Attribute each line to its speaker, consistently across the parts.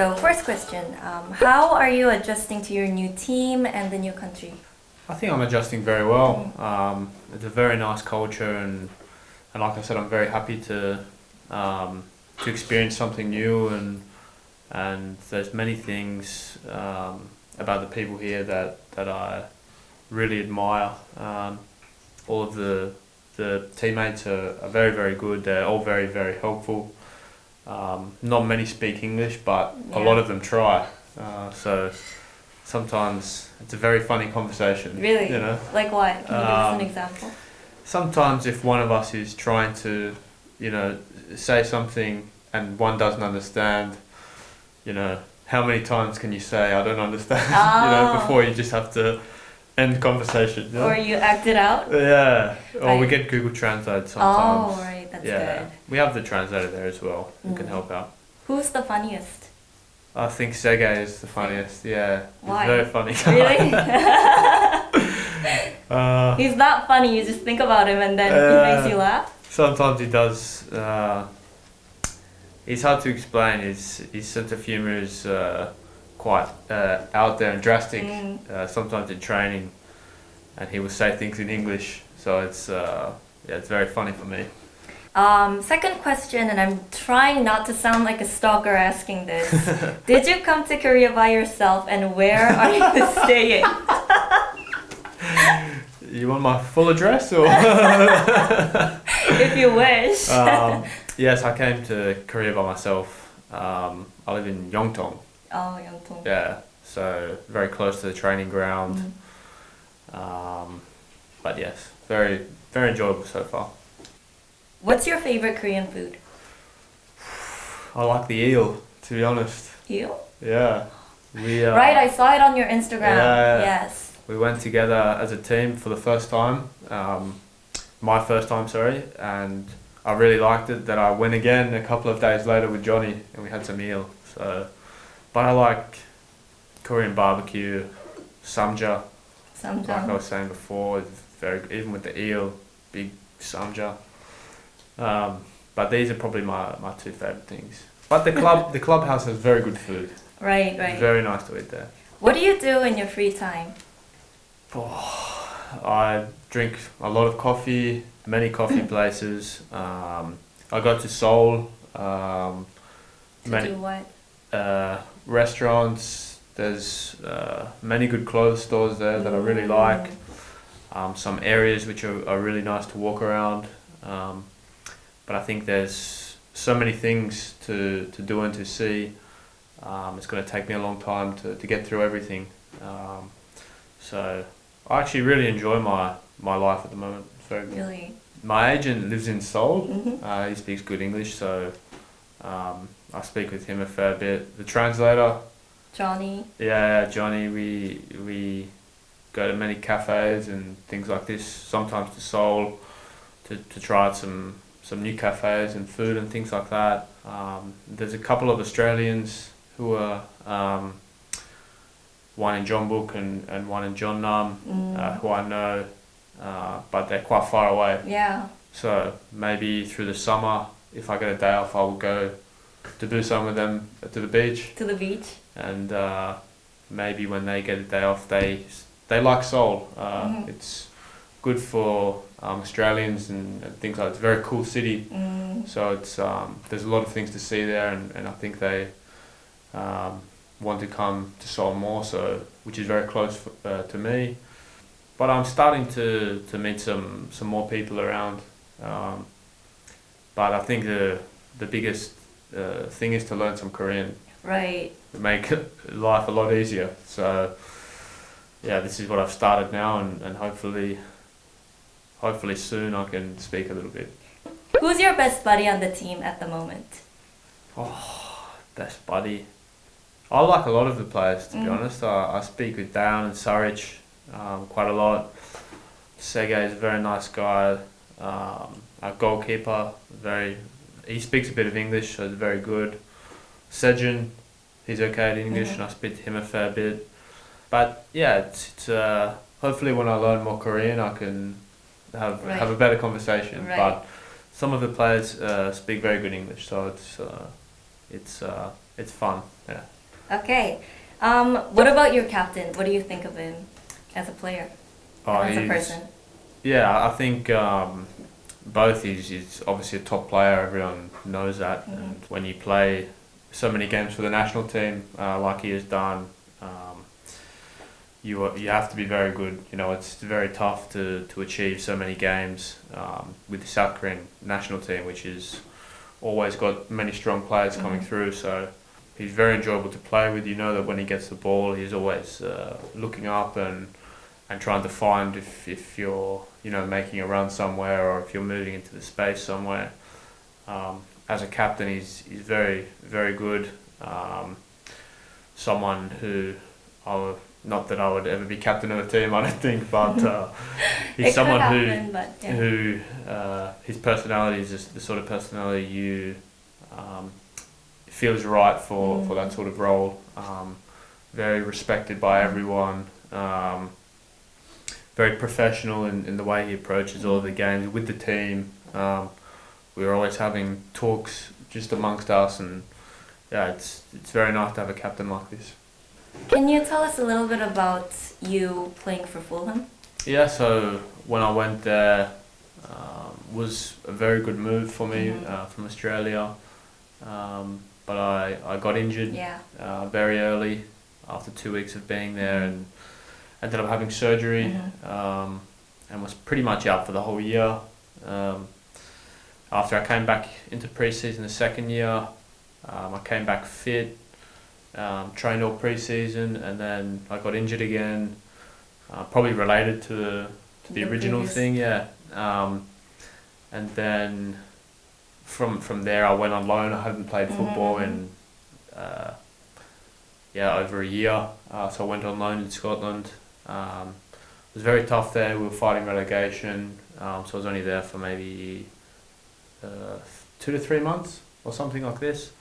Speaker 1: So first question, how are you adjusting to your new team and the new country?
Speaker 2: I think I'm adjusting very well. It's a very nice culture, and like I said, I'm very happy to experience something new, and there's many things about the people here that I really admire. All of the teammates are very, very good. They're all very, very helpful. Not many speak English, but a lot of them try. So sometimes it's a very funny conversation.
Speaker 1: Really?
Speaker 2: You know?
Speaker 1: Like what? Can you give us an example?
Speaker 2: Sometimes if one of us is trying to, say something and one doesn't understand, how many times can you say, I don't understand, before you just have to end the conversation. You know?
Speaker 1: Or you act it out?
Speaker 2: Yeah. Or
Speaker 1: Right.
Speaker 2: we get Google Translate sometimes.
Speaker 1: Oh, right. That's
Speaker 2: Yeah.
Speaker 1: good.
Speaker 2: We have the translator there as well, who can help out.
Speaker 1: Who's the funniest?
Speaker 2: I think Sergey is the funniest, yeah.
Speaker 1: Why?
Speaker 2: He's a very funny guy.
Speaker 1: Really? He's not funny, you just think about him and then he makes you laugh?
Speaker 2: Sometimes he does. It's hard to explain. His sense of humour is quite out there and drastic. Sometimes in training, and he will say things in English. So it's very funny for me.
Speaker 1: Second question, and I'm trying not to sound like a stalker asking this. Did you come to Korea by yourself, and where are you staying?
Speaker 2: You want my full address, or?
Speaker 1: If you wish.
Speaker 2: Yes, I came to Korea by myself. I live in Yeongtong.
Speaker 1: Oh, Yeongtong.
Speaker 2: Yeah, so very close to the training ground. But yes, very, very enjoyable so far.
Speaker 1: What's your favorite Korean food?
Speaker 2: I like the eel, to be honest.
Speaker 1: Eel?
Speaker 2: Yeah. We,
Speaker 1: Right, I saw it on your Instagram.
Speaker 2: Yeah.
Speaker 1: Yes.
Speaker 2: We went together as a team for the first time. My first time, sorry. And I really liked it. Then I went again a couple of days later with Johnny, and we had some eel. So, but I like Korean barbecue, samja.
Speaker 1: Samjang.
Speaker 2: Like I was saying before, it's very even with the eel, big samja. But these are probably my two favorite things. But the clubhouse has very good food.
Speaker 1: Right, right.
Speaker 2: Very nice to eat there.
Speaker 1: What do you do in your free time?
Speaker 2: I drink a lot of coffee, many coffee places. I go to Seoul.
Speaker 1: To do what?
Speaker 2: Restaurants. There's many good clothes stores there that I really like. Some areas which are really nice to walk around. But I think there's so many things to do and to see. It's going to take me a long time to get through everything. So I actually really enjoy my life at the moment. It's very good.
Speaker 1: Really?
Speaker 2: My agent lives in Seoul. He speaks good English, so I speak with him a fair bit. The translator.
Speaker 1: Johnny?
Speaker 2: Yeah, Johnny. We go to many cafes and things like this. Sometimes to Seoul to try out some some new cafes and food and things like that. There's a couple of Australians who are one in Jeonbuk and one in Jeonnam who I know, but they're quite far away.
Speaker 1: Yeah.
Speaker 2: So maybe through the summer, if I get a day off, I will go to do some with them to the beach.
Speaker 1: To the beach.
Speaker 2: And maybe when they get a day off, they like Seoul. It's good for Australians and things like that. It's a very cool city. So it's there's a lot of things to see there, and I think they want to come to Seoul more, so which is very close to me. But I'm starting to meet some more people around. But I think the biggest thing is to learn some Korean.
Speaker 1: Right.
Speaker 2: Make life a lot easier. So yeah, this is what I've started now, and hopefully soon I can speak a little bit.
Speaker 1: Who's your best buddy on the team at the moment?
Speaker 2: Oh, best buddy. I like a lot of the players, to be honest. I speak with Dayan and Saric quite a lot. Sergey is a very nice guy. Our goalkeeper, he speaks a bit of English, so it's very good. Sejun, he's okay at English, and I speak to him a fair bit. But yeah, it's hopefully when I learn more Korean, I can have a better conversation.
Speaker 1: Right.
Speaker 2: But some of the players speak very good English, so it's fun. Yeah.
Speaker 1: Okay. What about your captain? What do you think of him as a player? And as a person?
Speaker 2: Yeah, I think both. He's obviously a top player. Everyone knows that. And when you play so many games for the national team, like he has done, you have to be very good. You know, it's very tough to achieve so many games with the South Korean national team, which is always got many strong players coming through. So he's very enjoyable to play with. You know that when he gets the ball, he's always looking up and trying to find if you're making a run somewhere or if you're moving into the space somewhere. As a captain, he's very, very good. Someone who not that I would ever be captain of a team, I don't think, but he's someone who his personality is just the sort of personality you feels right for that sort of role. Very respected by everyone. Very professional in the way he approaches all of the games with the team. We're always having talks just amongst us, and yeah, it's very nice to have a captain like this.
Speaker 1: Can you tell us a little bit about you playing for Fulham?
Speaker 2: Yeah, so when I went there, was a very good move for me from Australia, but I got injured very early after 2 weeks of being there, and ended up having surgery, and was pretty much out for the whole year. After I came back into pre-season the second year, I came back fit, trained all pre-season, and then I got injured again, probably related to the original thing, and then from there I went on loan. I hadn't played football in over a year, so I went on loan in Scotland. It was very tough there. We were fighting relegation, so I was only there for maybe 2 to 3 months or something like this.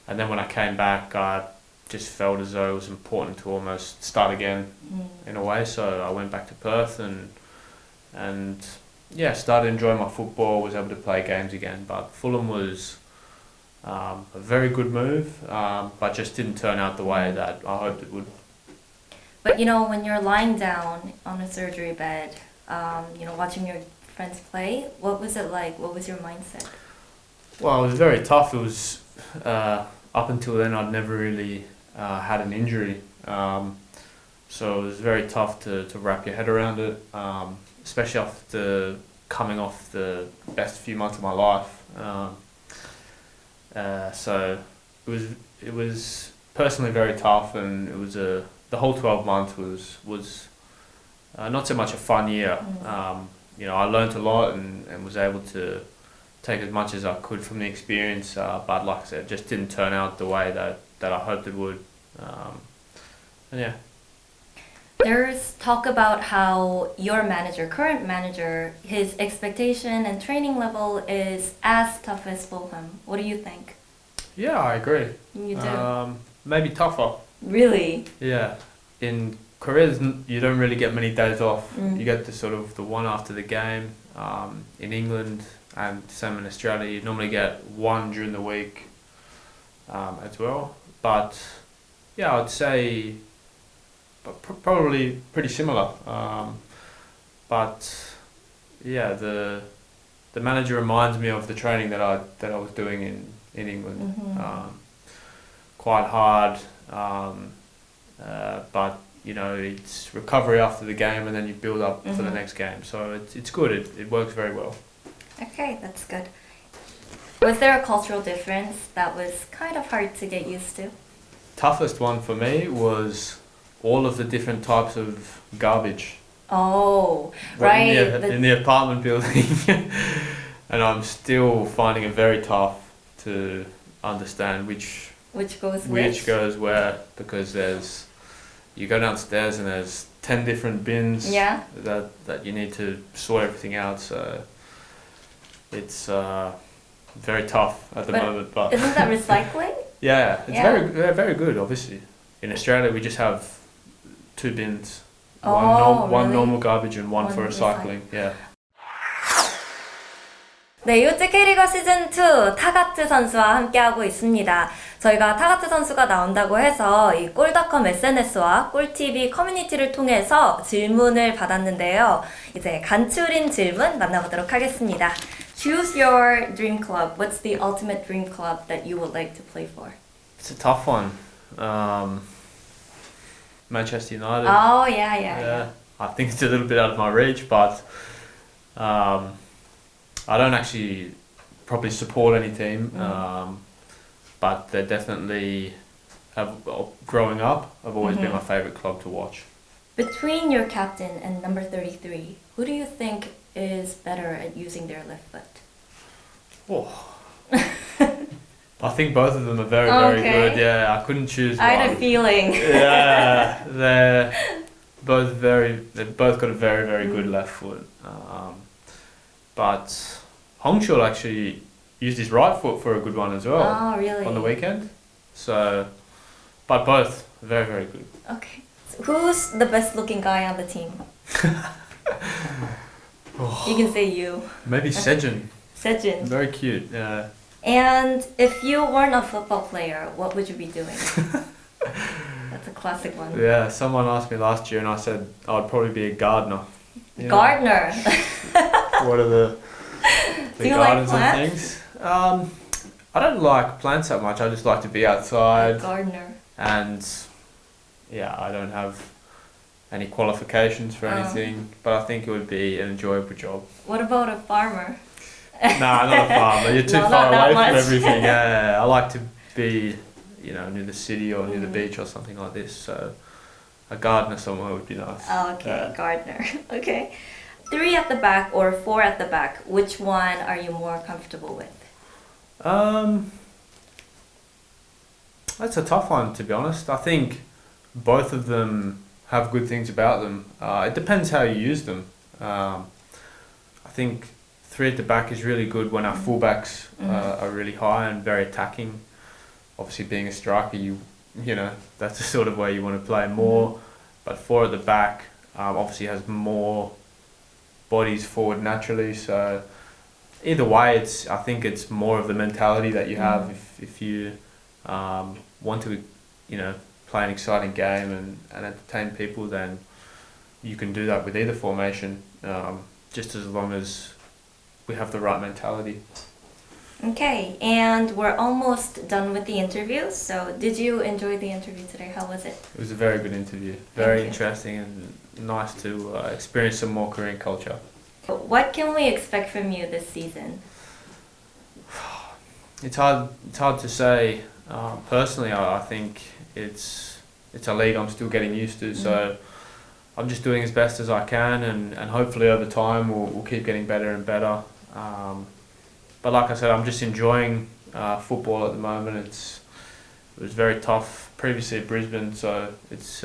Speaker 2: And then when I came back, I just felt as though it was important to almost start again in a way. So I went back to Perth and started enjoying my football. Was able to play games again. But Fulham was a very good move, but just didn't turn out the way that I hoped it would.
Speaker 1: But when you're lying down on a surgery bed, watching your friends play, what was it like? What was your mindset?
Speaker 2: Well, it was very tough. It was up until then I'd never really had an injury, so it was very tough to wrap your head around it, especially after coming off the best few months of my life. So it was personally very tough, and it was the whole 12 months was not so much a fun year. I learnt a lot and was able to take as much as I could from the experience, but like I said, it just didn't turn out the way that I hoped it would.
Speaker 1: There's talk about how your manager, current manager, his expectation and training level is as tough as Fulham. What do you think?
Speaker 2: Yeah, I agree.
Speaker 1: You do?
Speaker 2: Maybe tougher.
Speaker 1: Really?
Speaker 2: Yeah. In Korea, you don't really get many days off.
Speaker 1: Mm.
Speaker 2: You get the one after the game. In England and same in Australia, you normally get one during the week as well. But yeah, I'd say probably pretty similar. But yeah, the manager reminds me of the training that I was doing in England.
Speaker 1: Mm-hmm.
Speaker 2: Quite hard, but you know, it's recovery after the game and then you build up for the next game. So it's good. It works very well.
Speaker 1: Okay, that's good. Was there a cultural difference that was kind of hard to get used to?
Speaker 2: Toughest one for me was all of the different types of garbage.
Speaker 1: Oh, right.
Speaker 2: In the apartment building. And I'm still finding it very tough to understand which
Speaker 1: goes
Speaker 2: where, because you go downstairs and there's 10 different bins that you need to sort everything out, so it's very tough at the moment. But
Speaker 1: isn't that recycling?
Speaker 2: Yeah, it's very good. Obviously, in Australia we just have 2 bins, one normal garbage and one for recycling. Yeah.
Speaker 1: 네, 이웃집K리거 시즌2 타가트 선수와 함께하고 있습니다. 저희가 타가트 선수가 나온다고 해서 이 골닷컴 SNS와 꿀TV 커뮤니티를 통해서 질문을 받았는데요. 이제 간추린 질문 만나보도록 하겠습니다. Choose your dream club. What's the ultimate dream club that you would like to play for?
Speaker 2: It's a tough one. Manchester United.
Speaker 1: Oh, yeah.
Speaker 2: I think it's a little bit out of my reach, but I don't actually probably support any team, but they definitely have. Growing up, have always been my favourite club to watch.
Speaker 1: Between your captain and number 33, who do you think is better at using their left foot?
Speaker 2: Oh. I think both of them are very good. Yeah, I couldn't choose one.
Speaker 1: I had a feeling.
Speaker 2: Yeah, they've both got a very good left foot. But Hongchul actually used his right foot for a good one as well.
Speaker 1: Oh, really?
Speaker 2: On the weekend. So, but both very good.
Speaker 1: Okay. So who's the best looking guy on the team? You can say you.
Speaker 2: Maybe Sejun.
Speaker 1: Sejun.
Speaker 2: Very cute. Yeah.
Speaker 1: And if you weren't a football player, what would you be doing? That's a classic one.
Speaker 2: Yeah, someone asked me last year and I said I'd probably be a gardener.
Speaker 1: Gardener.
Speaker 2: What are the
Speaker 1: Do you
Speaker 2: gardens
Speaker 1: like
Speaker 2: and things? I don't like plants that much. I just like to be outside.
Speaker 1: Gardener.
Speaker 2: And yeah, I don't have any qualifications for anything, but I think it would be an enjoyable job.
Speaker 1: What about a farmer?
Speaker 2: Nah, not a farmer. You're too
Speaker 1: No,
Speaker 2: far
Speaker 1: not
Speaker 2: away
Speaker 1: much.
Speaker 2: from everything. Yeah, I like to be, near the city or near the beach or something like this. So a gardener somewhere would be nice.
Speaker 1: Oh, okay, gardener. Okay. 3 at the back or 4 at the back, which one are you more comfortable with?
Speaker 2: That's a tough one, to be honest. I think both of them have good things about them. It depends how you use them. I think 3 at the back is really good when our fullbacks are really high and very attacking. Obviously, being a striker, that's the sort of way you want to play more. But 4 at the back obviously has more bodies forward naturally. So either way, I think it's more of the mentality that you have. If you want to, play an exciting game and entertain people, then you can do that with either formation, just as long as we have the right mentality.
Speaker 1: Okay, and we're almost done with the interview. So did you enjoy the interview today? How was it?
Speaker 2: It was a very good interview. Very interesting and nice to experience some more Korean culture.
Speaker 1: What can we expect from you this season?
Speaker 2: It's hard to say. Personally, I think it's a league I'm still getting used to. So I'm just doing as best as I can, and hopefully over time we'll keep getting better and better. But like I said, I'm just enjoying football at the moment. It was very tough previously at Brisbane, so it's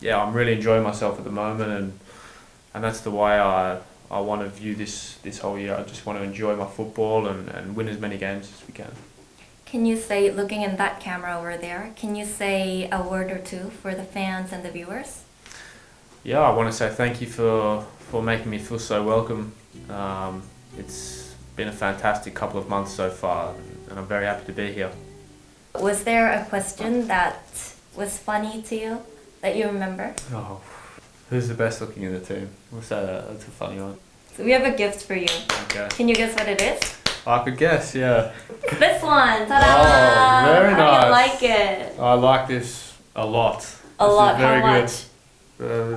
Speaker 2: yeah, I'm really enjoying myself at the moment, and that's the way I want to view this whole year. I just want to enjoy my football and win as many games as we can.
Speaker 1: Can you say, looking in that camera over there, can you say a word or two for the fans and the viewers?
Speaker 2: Yeah, I want to say thank you for making me feel so welcome. It's been a fantastic couple of months so far, and I'm very happy to be here.
Speaker 1: Was there a question that was funny to you that you remember?
Speaker 2: Oh, who's the best looking in the team? That's a funny one.
Speaker 1: So we have a gift for you.
Speaker 2: Okay.
Speaker 1: Can you guess what it is?
Speaker 2: I could guess, yeah.
Speaker 1: This one! Ta-da!
Speaker 2: Oh, very
Speaker 1: How do you
Speaker 2: nice.
Speaker 1: like it?
Speaker 2: I like this a lot.
Speaker 1: A
Speaker 2: This
Speaker 1: lot.
Speaker 2: is very
Speaker 1: How
Speaker 2: good.
Speaker 1: much?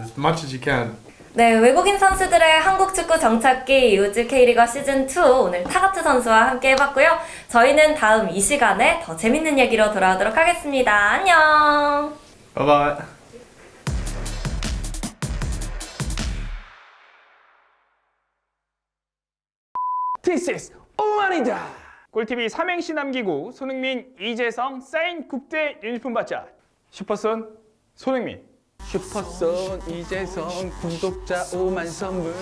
Speaker 2: As much as you can.
Speaker 1: 네, 외국인 선수들의 한국 축구 정착기 이웃집 K리거 시즌2 오늘 타가트 선수와 함께 해봤고요. 저희는 다음 이 시간에 더 재밌는 얘기로 돌아오도록 하겠습니다. 안녕!
Speaker 2: Bye bye.
Speaker 3: This is 오만이다. 꿀TV 삼행시 남기고 손흥민, 이재성 사인 국대 유니폼 받자. 슈퍼손 손흥민.
Speaker 4: 슈퍼손 이재성 구독자 5만 선물